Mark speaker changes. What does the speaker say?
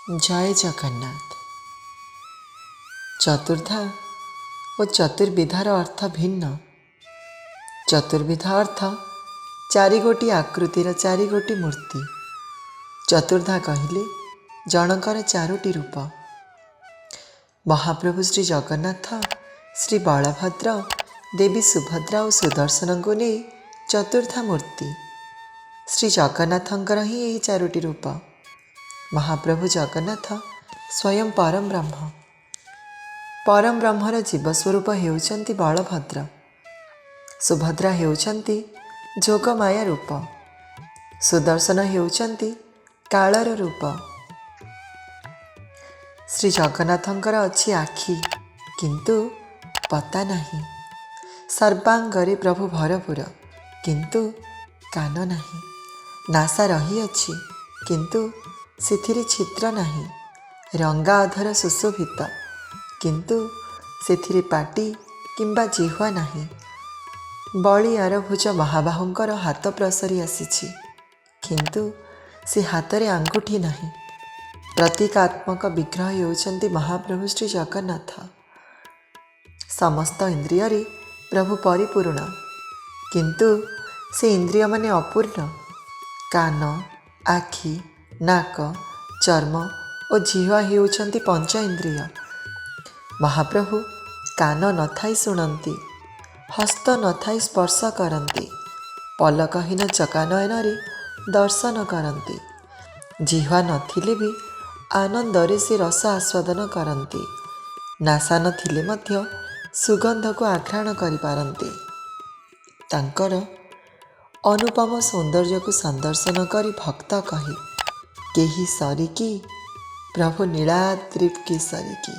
Speaker 1: जय जगन्नाथ। चतुर्धा और चतुर्विधार अर्थ भिन्न। चतुर्विधा अर्थ चारिगोटी आकृतिर चारिगोटी मूर्ति। चतुर्धा कहले जनकर चारोटी रूप। महाप्रभु श्री जगन्नाथ, श्री बलभद्र, देवी सुभद्रा और सुदर्शन को नहीं चतुर्धा मूर्ति। श्री जगन्नाथंकर ही यही चारोटी रूप। महाप्रभु जगन्नाथ स्वयं परम ब्रह्म। परम ब्रह्मर जीवस्वरूप हेउचंती बलभद्र। सुभद्रा हेउचंती जोगमाया रूप। सुदर्शन हेउचंती कालर रूप। श्री जगन्नाथंकर अच्छी आखि किंतु पता नहीं। सर्वांगरे प्रभु भरपूर किंतु कान नहीं। नासा रही अच्छी किंतु सिथिरे छिद्र नहीं। रंगा अधर सुशोभित किंतु सेथिरे पाटी किंबा जिह्वा नहीं। बड़ी आरभुज महाबाहुंकर हाथ प्रसरी आसीछि किंतु से हाथरे आंगुठी नहीं। प्रतीकात्मक विग्रह हेउचंती महाप्रभु श्री जगन्नाथ। समस्त इंद्रिय प्रभु परिपूर्ण किंतु से इंद्रिय माने अपूर्ण। कान, आखि, नाक, चर्म और जिह्वा हेउचंती पंच इंद्रिय। महाप्रभु कान नथाई शुणती, हस्त नथाई स्पर्श करती, पलकहीन चकानयन दर्शन करती, जिह्वा नथिले भी आनंदरे से रस आस्वादन करती, नासा नथिले मध्य सुगंध को आघ्राण करिपारती। तांकर अनुपम सौंदर्य को संदर्शन करी भक्त कही, केही सरिकी प्रभु नीलाद्रि की सरिकी।